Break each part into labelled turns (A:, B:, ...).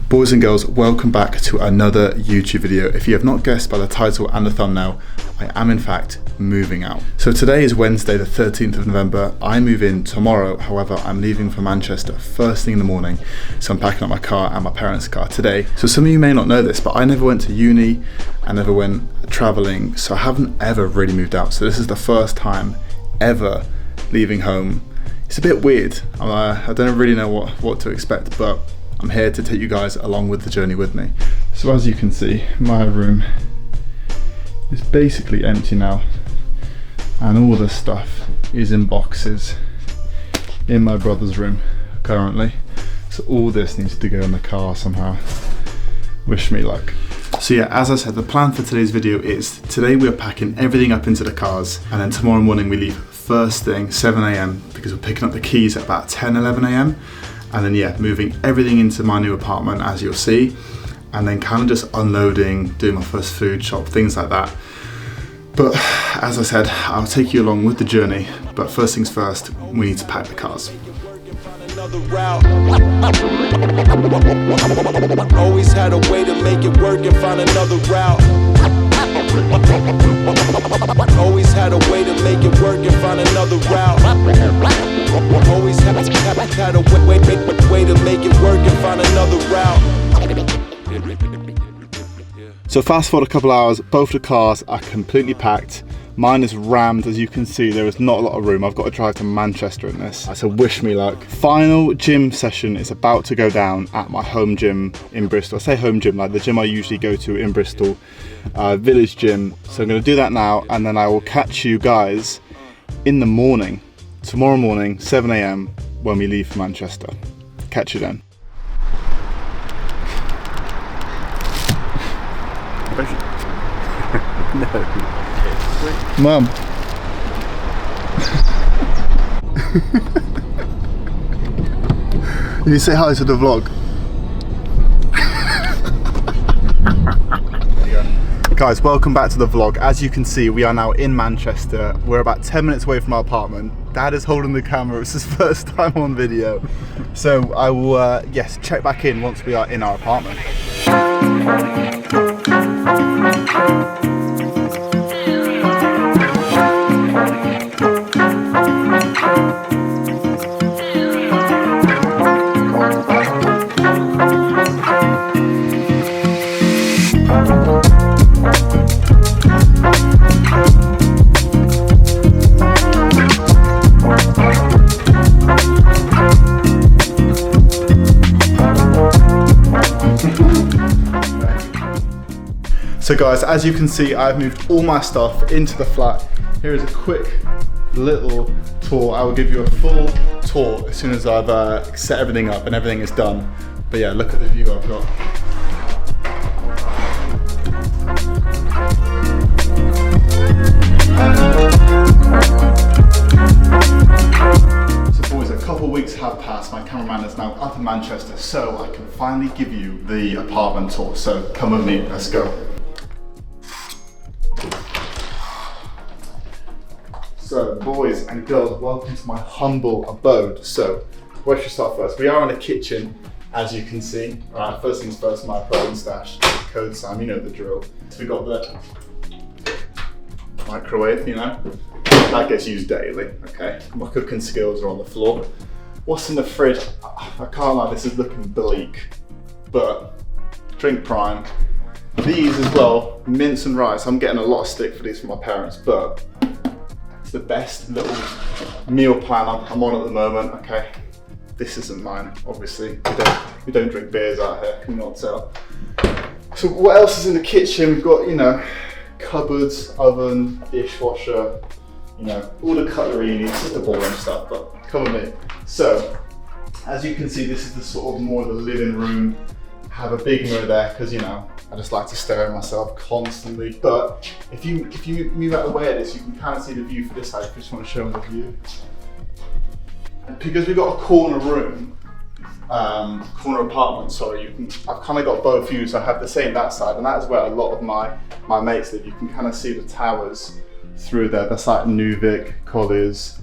A: Boys and girls, welcome back to another YouTube video. If you have not guessed by the title and the thumbnail, I am in fact moving out. So today is Wednesday the 13th of November. I move in tomorrow, however I'm leaving for Manchester first thing in the morning. So I'm packing up my car and my parents' car today. So some of you may not know this, but I never went to uni, I never went traveling, so I haven't ever really moved out. So this is the first time ever leaving home. It's a bit weird. I don't really know what to expect, but I'm here to take you guys along with the journey with me. So as you can see, my room is basically empty now, and all the stuff is in boxes in my brother's room currently. So all this needs to go in the car somehow. Wish me luck. So yeah, as I said, the plan for today's video is today we are packing everything up into the cars, and then tomorrow morning we leave first thing 7 AM because we're picking up the keys at about 10, 11 AM. And then yeah, moving everything into my new apartment, as you'll see, and then kind of just unloading, doing my first food shop, things like that. But as I said, I'll take you along with the journey, but first things first, we need to pack the cars.
B: Always had a way to make it work and find another route. Always had a way to make it work and find another route. Always had a way to make it work and find another route.
A: So fast forward a couple hours, both the cars are completely packed. Mine is rammed, as you can see. There is not a lot of room. I've got to drive to Manchester in this. So wish me luck. Final gym session is about to go down at my home gym in Bristol. I say home gym, like the gym I usually go to in Bristol, Village Gym. So I'm going to do that now, and then I will catch you guys in the morning, tomorrow morning, 7 AM, when we leave for Manchester. Catch you then.
C: No.
A: Mum. You say hi to the vlog. Guys, welcome back to the vlog. As you can see, we are now in Manchester. We're about 10 minutes away from our apartment. Dad is holding the camera. It's his first time on video. So I will, yes, check back in once we are in our apartment. So guys, as you can see, I've moved all my stuff into the flat. Here is a quick little tour. I will give you a full tour as soon as I've set everything up and everything is done. But yeah, look at the view I've got. So boys, a couple of weeks have passed. My cameraman is now up in Manchester, so I can finally give you the apartment tour. So come with me, let's go. So boys and girls, welcome to my humble abode. So where should we start first? We are in a kitchen, as you can see. All right, first things first, my phone stash, code Sam, you know the drill. So we got the microwave, you know, that gets used daily, okay? My cooking skills are on the floor. What's in the fridge? I can't lie, this is looking bleak, but Drink Prime. These as well, mince and rice. I'm getting a lot of stick for these from my parents, but the best little meal plan I'm on at the moment. Okay, this isn't mine, obviously. We don't drink beers out here, can you not tell? So what else is in the kitchen? We've got, you know, cupboards, oven, dishwasher, you know, all the cutlery you need. It's just the boring stuff, but come with me. So, as you can see, this is the sort of more of the living room. Have a big mirror there, because, you know, I just like to stare at myself constantly. But if you move out of the way of this, you can kind of see the view for this side. If you just want to show them the view. And because we've got a corner room, corner apartment, sorry, I've kind of got both views. I have the same that side, and that is where a lot of my mates live. You can kind of see the towers through there. That's like Newvik, Colliers,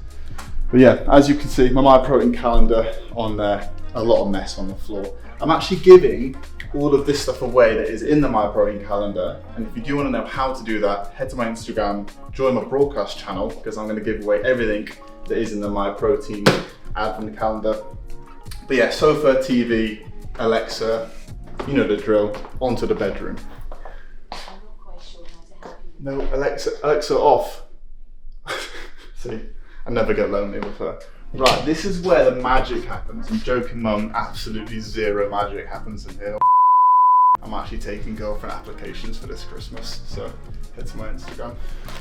A: But yeah, as you can see, my MyProtein calendar on there, a lot of mess on the floor. I'm actually giving all of this stuff away that is in the MyProtein calendar. And if you do want to know how to do that, head to my Instagram, join my broadcast channel, because I'm going to give away everything that is in the MyProtein ad from the calendar. But yeah, sofa, TV, Alexa, you know the drill, onto the bedroom.
C: I'm not quite sure how to help you.
A: No, Alexa off. See, I never get lonely with her. Right, this is where the magic happens. I'm joking, Mum, absolutely zero magic happens in here. I'm actually taking girlfriend applications for this Christmas, so head to my Instagram.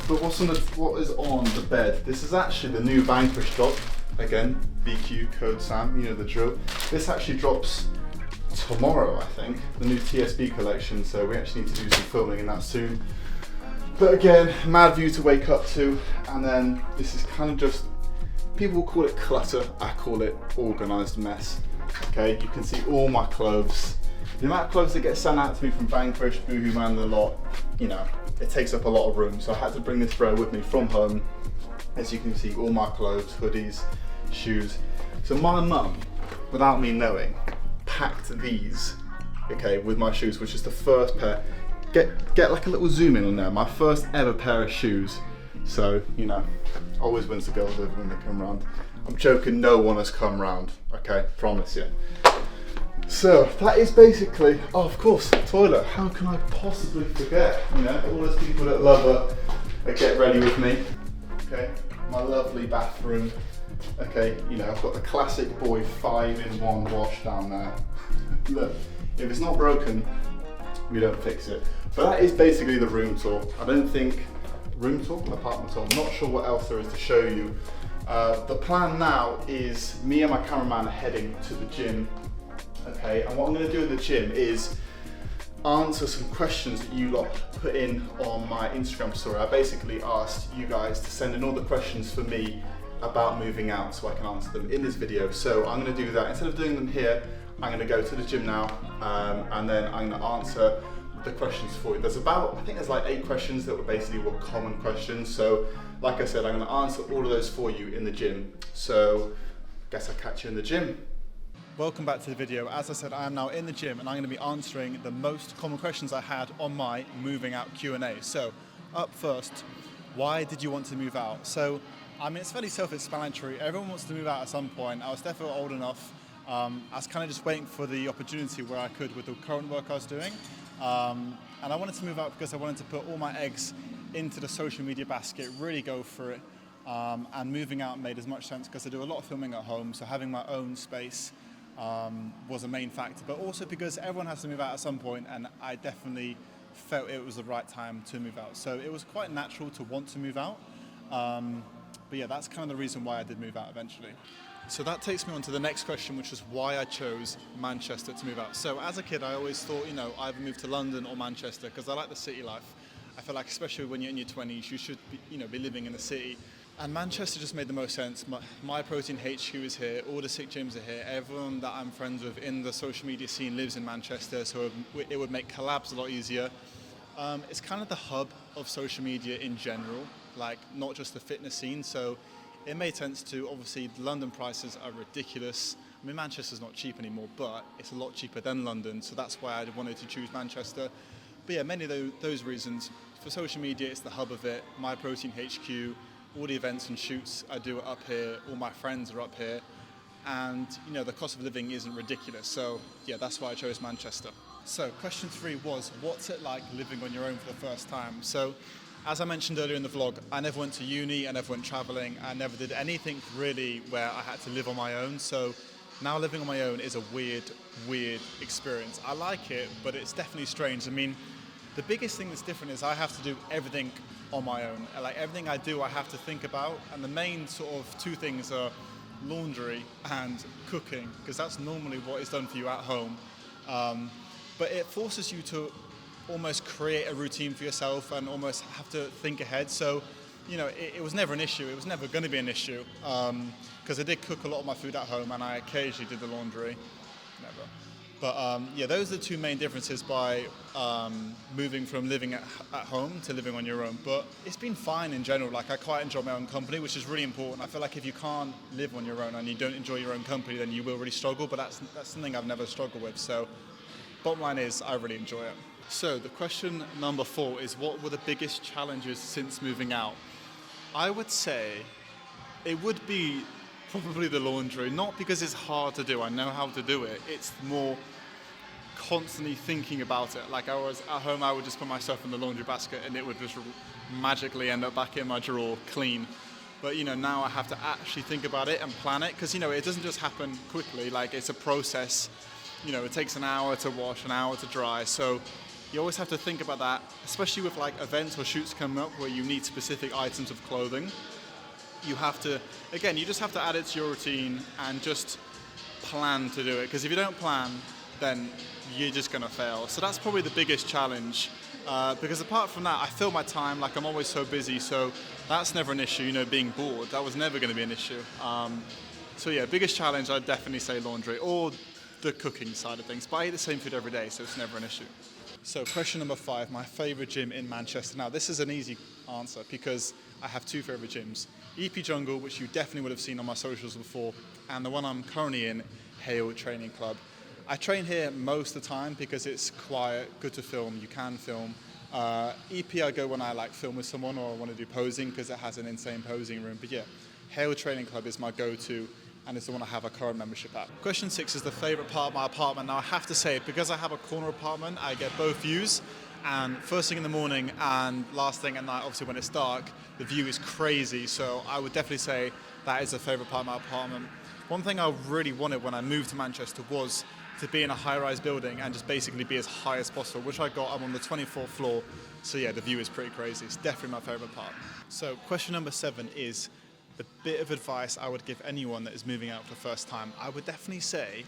A: But what is on the bed? This is actually the new Vanquish drop. Again, BQ code Sam, you know the drill. This actually drops tomorrow, I think, the new TSB collection, so we actually need to do some filming in that soon. But again, mad view to wake up to, and then this is kind of just, people call it clutter, I call it organised mess. Okay, you can see all my clothes. The amount of clothes that get sent out to me from Vanquish, Boohooman, the lot, you know, it takes up a lot of room. So I had to bring this bro with me from home. As you can see, all my clothes, hoodies, shoes. So my mum, without me knowing, packed these, okay, with my shoes, which is the first pair. Get like a little zoom in on there. My first ever pair of shoes. So, you know, always wins the girls over when they come round. I'm joking, no one has come round, okay, promise you. So that is basically, oh of course, toilet. How can I possibly forget? You know, all those people that love a get ready with me. Okay, my lovely bathroom. Okay, you know, I've got the classic boy 5-in-1 wash down there. Look, if it's not broken, we don't fix it. But that is basically the room tour. I don't think, room tour, apartment tour, I'm not sure what else there is to show you. The plan now is me and my cameraman are heading to the gym. Okay, and what I'm going to do in the gym is answer some questions that you lot put in on my Instagram story. I basically asked you guys to send in all the questions for me about moving out so I can answer them in this video. So I'm going to do that. Instead of doing them here, I'm going to go to the gym now and then I'm going to answer the questions for you. There's about, I think there's like 8 questions that were basically common questions. So like I said, I'm going to answer all of those for you in the gym. So guess I'll catch you in the gym. Welcome back to the video. As I said, I am now in the gym and I'm going to be answering the most common questions I had on my moving out Q&A. So up first, why did you want to move out? So, I mean, it's fairly self-explanatory. Everyone wants to move out at some point. I was definitely old enough. I was kind of just waiting for the opportunity where I could with the current work I was doing. And I wanted to move out because I wanted to put all my eggs into the social media basket, really go for it. And moving out made as much sense because I do a lot of filming at home, so having my own space was a main factor, but also because everyone has to move out at some point, and I definitely felt it was the right time to move out. So it was quite natural to want to move out. But yeah, that's kind of the reason why I did move out eventually. So that takes me on to the next question, which was why I chose Manchester to move out. So as a kid, I always thought, you know, either move to London or Manchester because I like the city life. I feel like, especially when you're in your 20s, you should be, you know, be living in the city. And Manchester just made the most sense. MyProtein HQ is here, all the sick gyms are here, everyone that I'm friends with in the social media scene lives in Manchester, so it would make collabs a lot easier. It's kind of the hub of social media in general, like not just the fitness scene, so it made sense to, obviously London prices are ridiculous. I mean, Manchester's not cheap anymore, but it's a lot cheaper than London, so that's why I wanted to choose Manchester. But yeah, many of those reasons. For social media, it's the hub of it, MyProtein HQ, all the events and shoots I do are up here, all my friends are up here, and you know the cost of living isn't ridiculous, so yeah, that's why I chose Manchester. So question 3 was, what's it like living on your own for the first time? So as I mentioned earlier in the vlog, I never went to uni, I never went traveling, I never did anything really where I had to live on my own, so now living on my own is a weird experience. I like it, but it's definitely strange. I mean, the biggest thing that's different is I have to do everything on my own. Like everything I do, I have to think about. And the main sort of 2 things are laundry and cooking, because that's normally what is done for you at home. But it forces you to almost create a routine for yourself and almost have to think ahead. So, you know, it was never an issue. It was never going to be an issue because I did cook a lot of my food at home and I occasionally did the laundry. Never. But yeah, those are the two main differences by moving from living at home to living on your own. But it's been fine in general. Like, I quite enjoy my own company, which is really important. I feel like if you can't live on your own and you don't enjoy your own company, then you will really struggle. But that's something I've never struggled with. So bottom line is, I really enjoy it. So the question number 4 is, what were the biggest challenges since moving out? I would say it would be probably the laundry, not because it's hard to do, I know how to do it, it's more constantly thinking about it. Like, I was at home, I would just put myself in the laundry basket and it would just magically end up back in my drawer clean. But now I have to actually think about it and plan it, because it doesn't just happen quickly. Like, it's a process. It takes an hour to wash, an hour to dry, so you always have to think about that, especially with like events or shoots coming up where you need specific items of clothing. You just have to add it to your routine and just plan to do it, because if you don't plan, then you're just going to fail. So that's probably the biggest challenge, because apart from that, I fill my time. Like, I'm always so busy, so that's never an issue. Being bored, that was never going to be an issue. So yeah, biggest challenge, I'd definitely say laundry, or the cooking side of things. But I eat the same food every day, so it's never an issue. So question number 5, my favourite gym in Manchester. Now, this is an easy answer because I have 2 favourite gyms. EP Jungle, which you definitely would have seen on my socials before, and the one I'm currently in, Hale Training Club. I train here most of the time because it's quiet, good to film, you can film. EP I go when I film with someone or I want to do posing, because it has an insane posing room. But yeah, Hale Training Club is my go-to, and it's the one I have a current membership at. Question 6 is the favourite part of my apartment. Now, I have to say, because I have a corner apartment, I get both views, and first thing in the morning and last thing at night, obviously when it's dark, the view is crazy, so I would definitely say that is the favourite part of my apartment. One thing I really wanted when I moved to Manchester was to be in a high-rise building and just basically be as high as possible, which I got. I'm on the 24th floor, so yeah, the view is pretty crazy. It's definitely my favourite part. So question number 7 is the bit of advice I would give anyone that is moving out for the first time. I would definitely say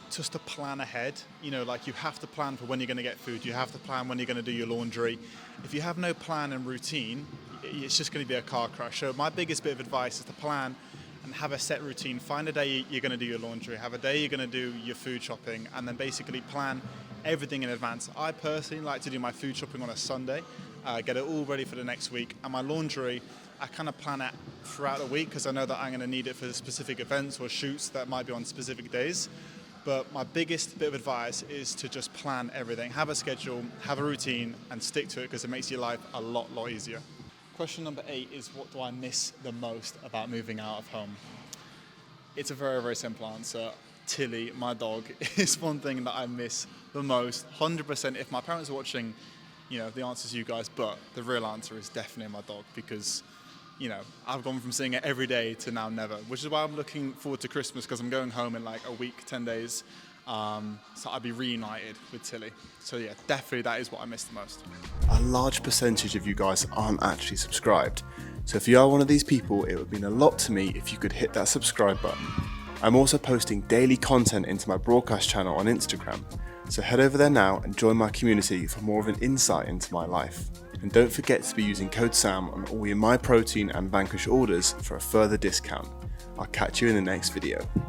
A: just to plan ahead. You have to plan for when you're going to get food. You have to plan when you're going to do your laundry. If you have no plan and routine, it's just going to be a car crash. So my biggest bit of advice is to plan and have a set routine. Find a day you're going to do your laundry, have a day you're going to do your food shopping, and then basically plan everything in advance. I personally like to do my food shopping on a Sunday, get it all ready for the next week, and my laundry, I kind of plan it throughout the week because I know that I'm going to need it for specific events or shoots that might be on specific days. But my biggest bit of advice is to just plan everything. Have a schedule, have a routine, and stick to it, because it makes your life a lot easier. Question number 8 is, what do I miss the most about moving out of home? It's a very, very simple answer. Tilly, my dog, is one thing that I miss the most. 100%. If my parents are watching, the answer is you guys, but the real answer is definitely my dog, because I've gone from seeing it every day to now never, which is why I'm looking forward to Christmas, because I'm going home in like a week, 10 days. So I'll be reunited with Tilly. So yeah, definitely that is what I miss the most. A large percentage of you guys aren't actually subscribed. So if you are one of these people, it would mean a lot to me if you could hit that subscribe button. I'm also posting daily content into my broadcast channel on Instagram. So head over there now and join my community for more of an insight into my life. And don't forget to be using code SAM on all your MyProtein and Vanquish orders for a further discount. I'll catch you in the next video.